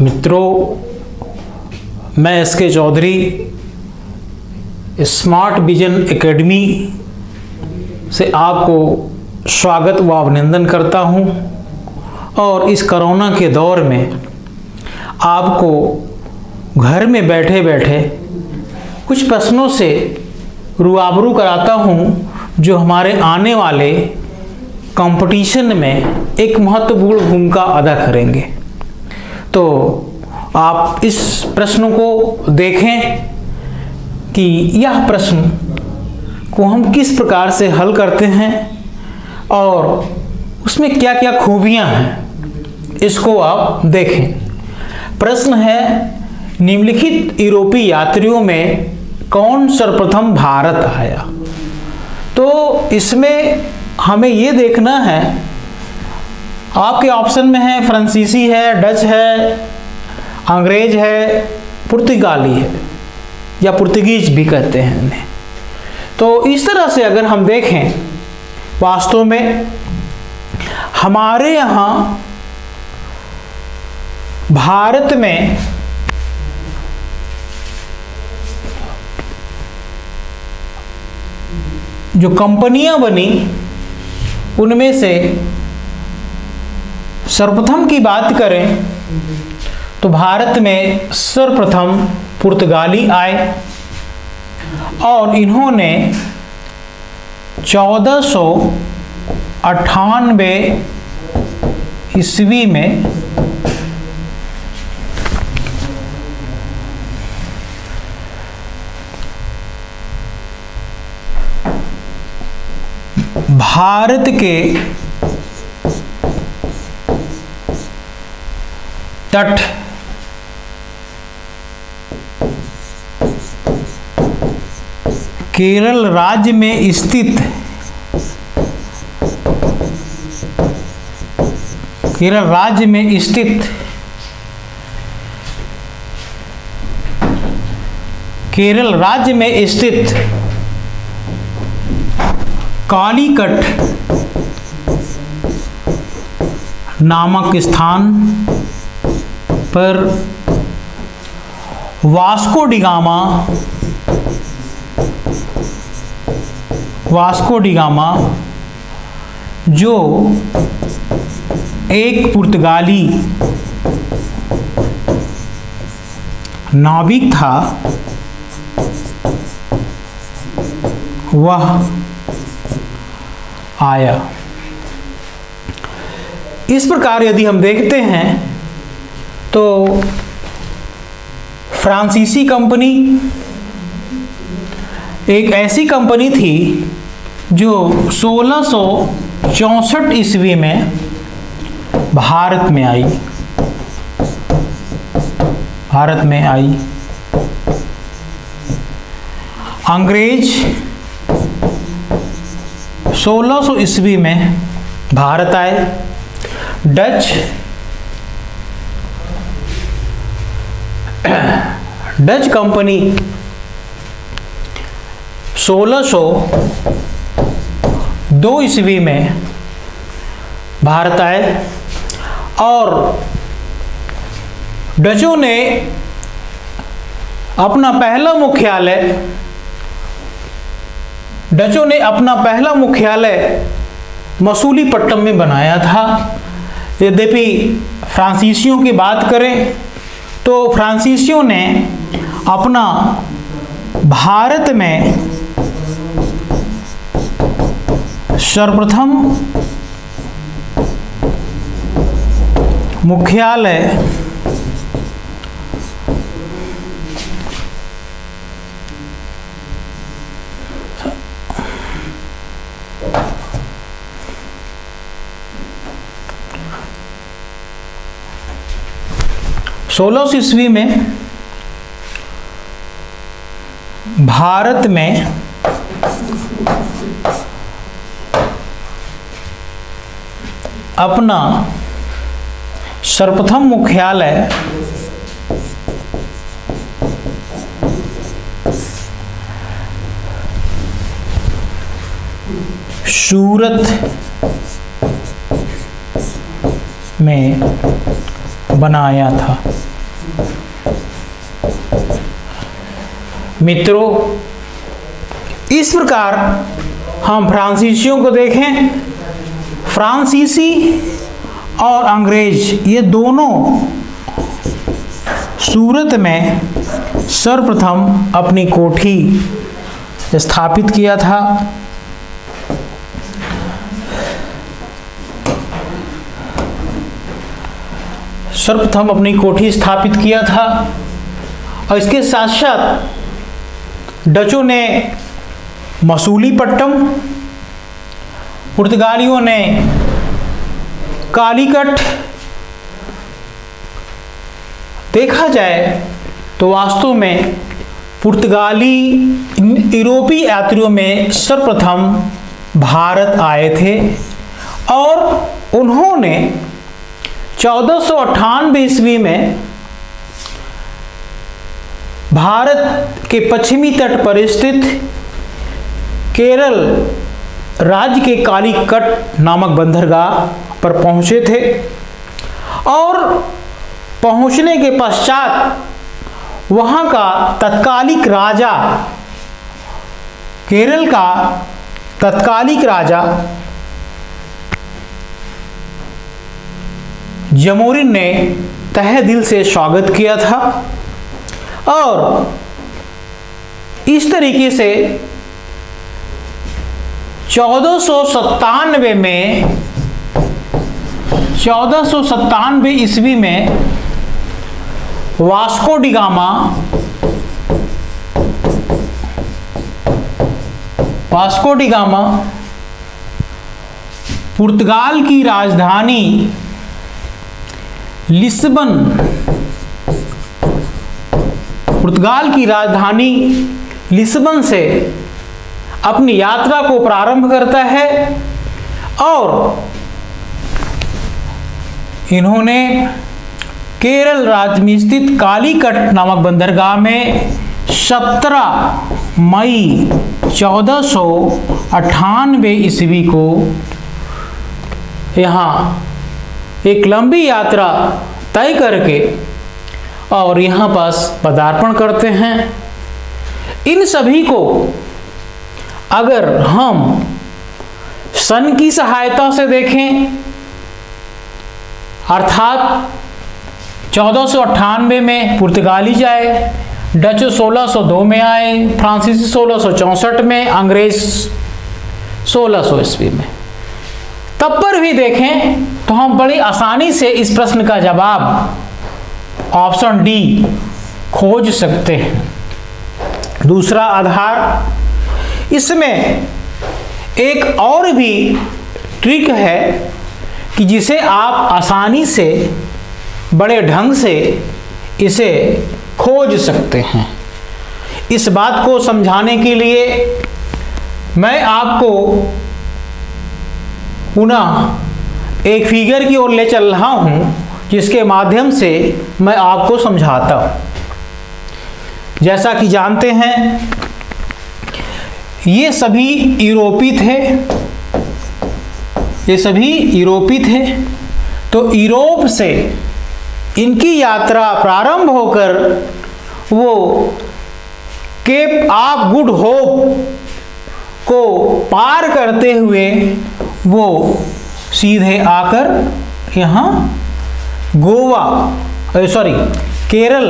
मित्रों, मैं S K Chaudhary smart vision academy से आपको स्वागत व अभिनंदन करता हूं। और इस कोरोना के दौर में आपको घर में बैठे बैठे कुछ प्रश्नों से रूबरू कराता हूं जो हमारे आने वाले कंपटीशन में एक महत्वपूर्ण भूमिका अदा करेंगे। तो आप इस प्रश्न को देखें कि यह प्रश्न को हम किस प्रकार से हल करते हैं और उसमें क्या क्या खूबियां हैं, इसको आप देखें। प्रश्न है, निम्नलिखित यूरोपीय यात्रियों में कौन सर्वप्रथम भारत आया? तो इसमें हमें ये देखना है, आपके ऑप्शन में है फ्रांसीसी है, डच है, अंग्रेज है, पुर्तगाली है या पुर्तगीज भी कहते हैं इन्हें। तो इस तरह से अगर हम देखें, वास्तव में हमारे यहाँ भारत में जो कंपनियां बनी उनमें से सर्वप्रथम की बात करें तो भारत में सर्वप्रथम पुर्तगाली आए और इन्होंने 1498 ईस्वी में भारत के तट केरल राज्य में स्थित केरल राज्य में स्थित कालीकट नामक स्थान पर वास्को डिगामा जो एक पुर्तगाली नाविक था, वह आया। इस प्रकार यदि हम देखते हैं तो फ्रांसीसी कंपनी एक ऐसी कंपनी थी जो 1664 ईस्वी में भारत में आई। अंग्रेज 1600 ईस्वी में भारत आए। डच कंपनी 1602 ईस्वी में भारत आए और डचों ने अपना पहला मुख्यालय मसूलीपट्टनम में बनाया था। यद्यपि फ्रांसीसियों की बात करें तो फ्रांसीसियों ने अपना भारत में सर्वप्रथम मुख्यालय सोलह ईस्वी में भारत में अपना सर्वप्रथम मुख्यालय सूरत में बनाया था। मित्रों, इस प्रकार हम फ्रांसीसियों को देखें, फ्रांसीसी और अंग्रेज ये दोनों सूरत में सर्वप्रथम अपनी कोठी स्थापित किया था। सर्वप्रथम अपनी कोठी स्थापित किया था और इसके साथ साथ डचों ने मसूलीपट्टम, पुर्तगालियों ने कालीकट। देखा जाए तो वास्तव में पुर्तगाली यूरोपीय यात्रियों में सर्वप्रथम भारत आए थे और उन्होंने 1498 ईस्वी में भारत के पश्चिमी तट पर स्थित केरल राज्य के कालीकट नामक बंदरगाह पर पहुंचे थे और पहुंचने के पश्चात वहां का तत्कालिक राजा, केरल का तत्कालिक राजा जमोरिन ने तहे दिल से स्वागत किया था और इस तरीके से 1497 ईस्वी में वास्को डी गामा पुर्तगाल की राजधानी लिस्बन से अपनी यात्रा को प्रारंभ करता है और इन्होंने केरल राज्य में स्थित कालीकट नामक बंदरगाह में 17 मई 1498 ईस्वी को यहाँ एक लंबी यात्रा तय करके और यहाँ पास पदार्पण करते हैं। इन सभी को अगर हम सन की सहायता से देखें, अर्थात 1498 में पुर्तगाली जाए, डच 1602 में आए, फ्रांसीसी 1664 में, अंग्रेज 1600 ईस्वी में, तब पर भी देखें तो हम बड़ी आसानी से इस प्रश्न का जवाब ऑप्शन डी खोज सकते हैं। दूसरा आधार, इसमें एक और भी ट्रिक है कि जिसे आप आसानी से बड़े ढंग से इसे खोज सकते हैं। इस बात को समझाने के लिए मैं आपको पुनः एक फिगर की ओर ले चल रहा हूं जिसके माध्यम से मैं आपको समझाता हूं। जैसा कि जानते हैं ये सभी यूरोपी थे, तो यूरोप से इनकी यात्रा प्रारंभ होकर वो केप ऑफ गुड होप को पार करते हुए वो सीधे आकर यहाँ केरल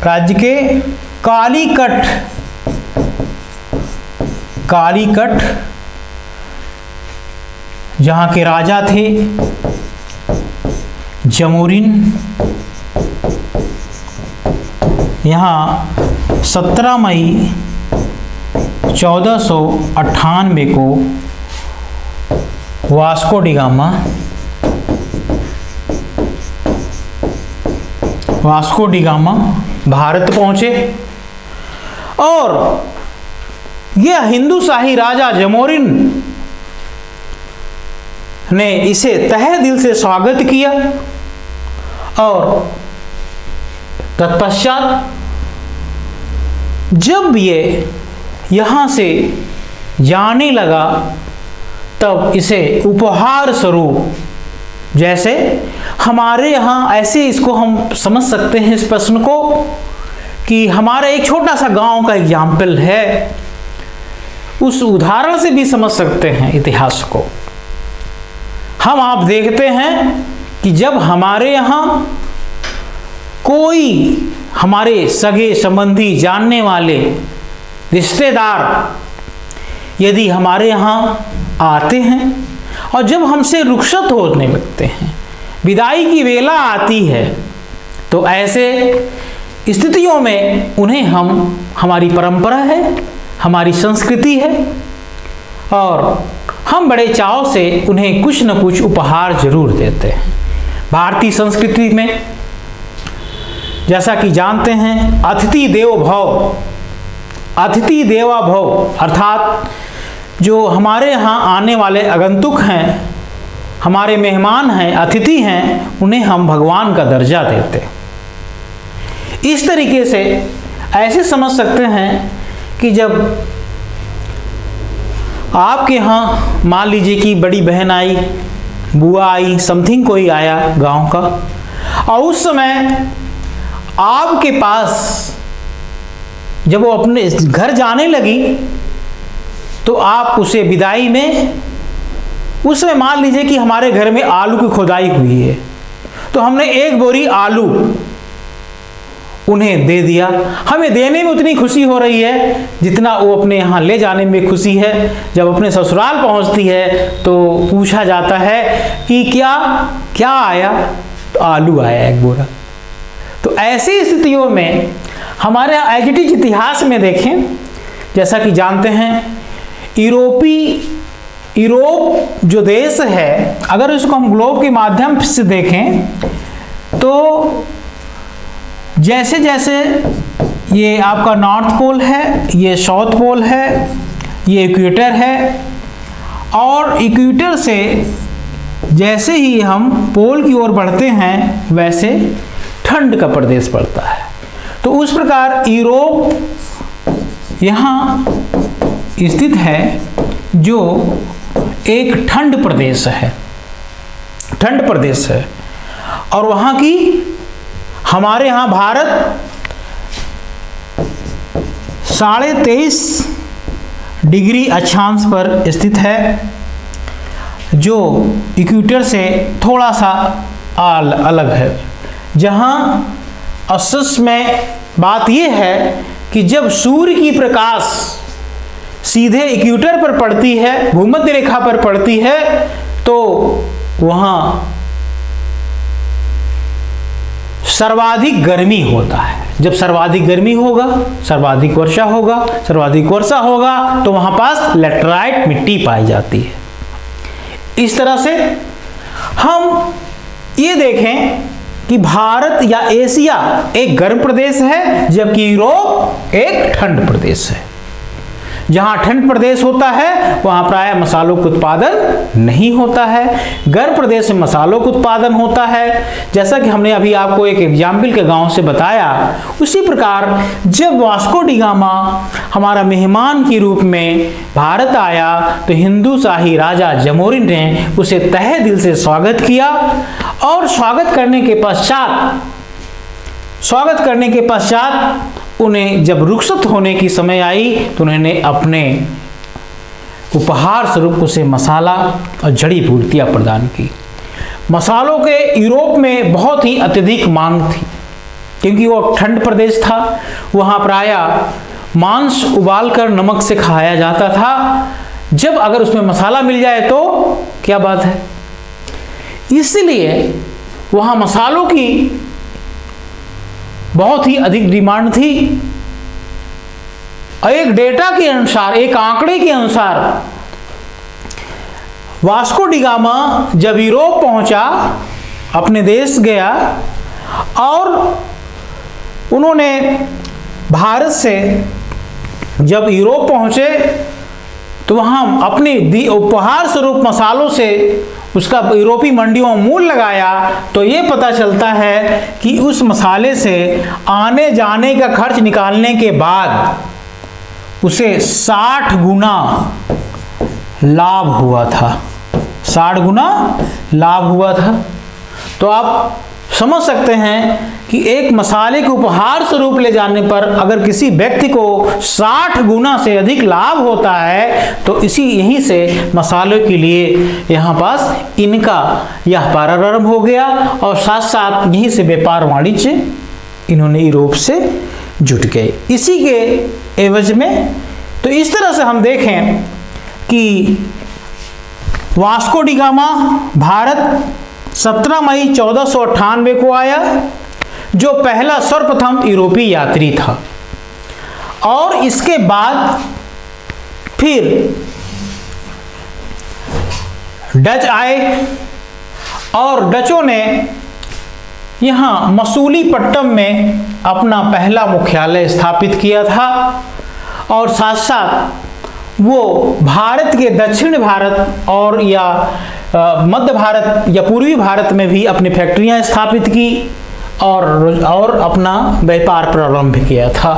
राज्य के कालीकट जहाँ के राजा थे जमोरिन, यहाँ 17 मई 1498 को वास्को डी गामा भारत पहुंचे और यह हिंदू शाही राजा जमोरिन ने इसे तहे दिल से स्वागत किया और तत्पश्चात जब ये यहाँ से जाने लगा तब इसे उपहार स्वरूप जैसे हमारे यहाँ ऐसे इसको हम समझ सकते हैं इस प्रश्न को कि हमारा एक छोटा सा गांव का एग्जाम्पल है, उस उदाहरण से भी समझ सकते हैं इतिहास को। हम आप देखते हैं कि जब हमारे यहाँ कोई हमारे सगे संबंधी जानने वाले रिश्तेदार यदि हमारे यहाँ आते हैं और जब हमसे रुखसत होने लगते हैं, विदाई की वेला आती है, तो ऐसे स्थितियों में उन्हें हमारी परंपरा है, हमारी संस्कृति है और हम बड़े चाव से उन्हें कुछ न कुछ उपहार जरूर देते हैं। भारतीय संस्कृति में जैसा कि जानते हैं अतिथि देवो भव, अतिथि देवो भव अर्थात जो हमारे यहाँ आने वाले आगंतुक हैं, हमारे मेहमान हैं, अतिथि हैं, उन्हें हम भगवान का दर्जा देते हैं। इस तरीके से ऐसे समझ सकते हैं कि जब आपके यहाँ मान लीजिए कि बड़ी बहन आई, बुआ आई, समथिंग कोई आया गांव का, और उस समय आपके पास जब वो अपने घर जाने लगी तो आप उसे विदाई में, उसमें मान लीजिए कि हमारे घर में आलू की खुदाई हुई है, तो हमने एक बोरी आलू उन्हें दे दिया। हमें देने में उतनी खुशी हो रही है जितना वो अपने यहाँ ले जाने में खुशी है। जब अपने ससुराल पहुँचती है तो पूछा जाता है कि क्या क्या आया, तो आलू आया एक बोरा। तो ऐसी स्थितियों में हमारे एज इट इज इतिहास में देखें, जैसा कि जानते हैं यूरोप जो देश है, अगर इसको हम ग्लोब के माध्यम से देखें तो जैसे जैसे ये आपका नॉर्थ पोल है, ये साउथ पोल है, ये इक्वेटर है, और इक्वेटर से जैसे ही हम पोल की ओर बढ़ते हैं वैसे ठंड का प्रदेश पड़ता है। तो उस प्रकार यूरोप यहाँ स्थित है जो एक ठंड प्रदेश है, ठंड प्रदेश है, और वहाँ की हमारे यहाँ भारत 23.5 डिग्री अक्षांश पर स्थित है, जो इक्वेटर से थोड़ा सा अलग है। जहाँ असल में बात यह है कि जब सूर्य की प्रकाश सीधे इक्वेटर पर पड़ती है, भूमध्य रेखा पर पड़ती है, तो वहाँ सर्वाधिक गर्मी होता है। जब सर्वाधिक गर्मी होगा सर्वाधिक वर्षा होगा, सर्वाधिक वर्षा होगा तो वहाँ पास लेटराइट मिट्टी पाई जाती है। इस तरह से हम ये देखें कि भारत या एशिया एक गर्म प्रदेश है, जबकि यूरोप एक ठंड प्रदेश है। जहाँ ठंड प्रदेश होता है वहाँ प्रायः मसालों का उत्पादन नहीं होता है, गर्म प्रदेश में मसालों का उत्पादन होता है। जैसा कि हमने अभी आपको एक एग्जाम्पल के गांव से बताया, उसी प्रकार जब वास्को डी गामा हमारा मेहमान के रूप में भारत आया तो हिंदू शाही राजा जमोरिन ने उसे तहे दिल से स्वागत किया, और स्वागत करने के पश्चात उन्हें जब रुखसत होने की समय आई तो उन्होंने अपने उपहार स्वरूप उसे मसाला और जड़ी बूटियां प्रदान की। मसालों के यूरोप में बहुत ही अत्यधिक मांग थी, क्योंकि वो ठंड प्रदेश था, वहाँ प्रायः मांस उबालकर नमक से खाया जाता था। जब अगर उसमें मसाला मिल जाए तो क्या बात है। इसलिए वहाँ मसालों की बहुत ही अधिक डिमांड थी। एक डेटा के अनुसार, एक आंकड़े के अनुसार, वास्को डी गामा जब यूरोप पहुंचा, अपने देश गया और उन्होंने भारत से जब यूरोप पहुंचे तो वहाँ अपने उपहार स्वरूप मसालों से उसका यूरोपीय मंडियों में मूल्य लगाया, तो ये पता चलता है कि उस मसाले से आने जाने का खर्च निकालने के बाद उसे 60 गुना लाभ हुआ था। 60 गुना लाभ हुआ था। तो आप समझ सकते हैं कि एक मसाले को उपहार स्वरूप ले जाने पर अगर किसी व्यक्ति को 60 गुना से अधिक लाभ होता है तो यहीं से मसालों के लिए यहाँ पास इनका यह प्रारंभ हो गया और साथ साथ यहीं से व्यापार वाणिज्य इन्होंने यूरोप से जुट गए इसी के एवज में। तो इस तरह से हम देखें कि वास्को डी गामा भारत 17 मई 1498 को आया, जो पहला सर्वप्रथम यूरोपीय यात्री था। और इसके बाद फिर डच आए और डचों ने यहाँ मसूलीपट्टनम में अपना पहला मुख्यालय स्थापित किया था और साथ साथ वो भारत के दक्षिण भारत और या मध्य भारत या पूर्वी भारत में भी अपनी फैक्ट्रियां स्थापित की और अपना व्यापार प्रारंभ किया था।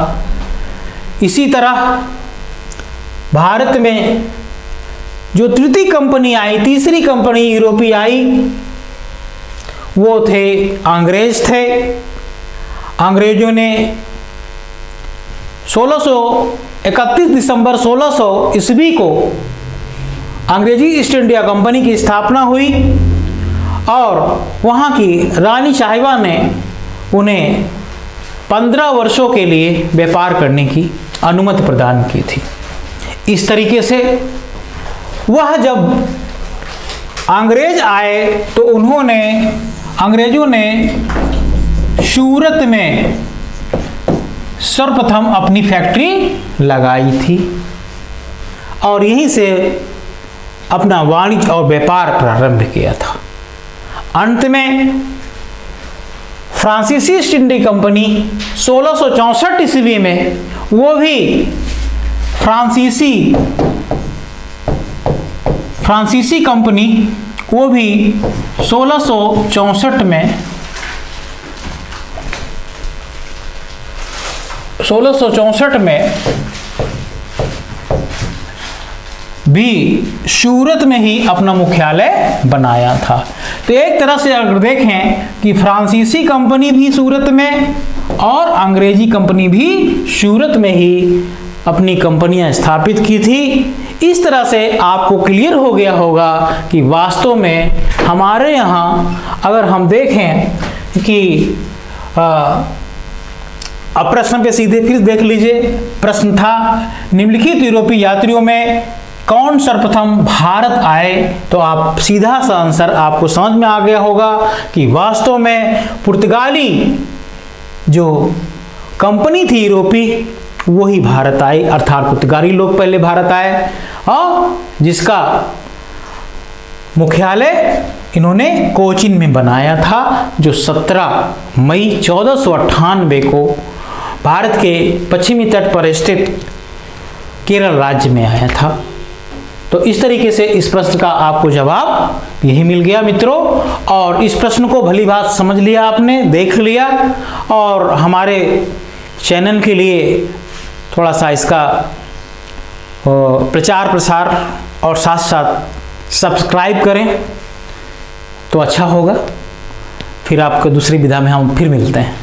इसी तरह भारत में जो तृतीय कंपनी आई, तीसरी कंपनी यूरोपीय आई, वो थे अंग्रेज थे। अंग्रेजों ने 31 दिसंबर 1600 ईस्वी को अंग्रेजी ईस्ट इंडिया कंपनी की स्थापना हुई और वहाँ की रानी साहिबा ने उन्हें 15 वर्षों के लिए व्यापार करने की अनुमति प्रदान की थी। इस तरीके से वह जब अंग्रेज आए तो अंग्रेजों ने सूरत में सर्वप्रथम अपनी फैक्ट्री लगाई थी और यहीं से अपना वाणिज्य और व्यापार प्रारंभ किया था। अंत में फ्रांसीसी ईस्ट इंडिया कंपनी 1664 ईस्वी में वो भी फ्रांसीसी कंपनी वो भी 1664 में भी सूरत में ही अपना मुख्यालय बनाया था। तो एक तरह से अगर देखें कि फ्रांसीसी कंपनी भी सूरत में और अंग्रेजी कंपनी भी सूरत में ही अपनी कंपनियां स्थापित की थी। इस तरह से आपको क्लियर हो गया होगा कि वास्तव में हमारे यहाँ अगर हम देखें कि अब प्रश्न पे सीधे फिर देख लीजिए। प्रश्न था निम्नलिखित यूरोपीय यात्रियों में कौन सर्वप्रथम भारत आए, तो आप सीधा सा आंसर आपको समझ में आ गया होगा कि वास्तव में पुर्तगाली जो कंपनी थी यूरोपीय वही भारत आई, अर्थात पुर्तगाली लोग पहले भारत आए और जिसका मुख्यालय इन्होंने कोचीन में बनाया था, जो 17 मई 1498 को भारत के पश्चिमी तट पर स्थित केरल राज्य में आया था। तो इस तरीके से इस प्रश्न का आपको जवाब यही मिल गया मित्रों। और इस प्रश्न को भली बात समझ लिया आपने, देख लिया और हमारे चैनल के लिए थोड़ा सा इसका प्रचार प्रसार और साथ साथ सब्सक्राइब करें तो अच्छा होगा। फिर आपको दूसरी विधा में हम फिर मिलते हैं।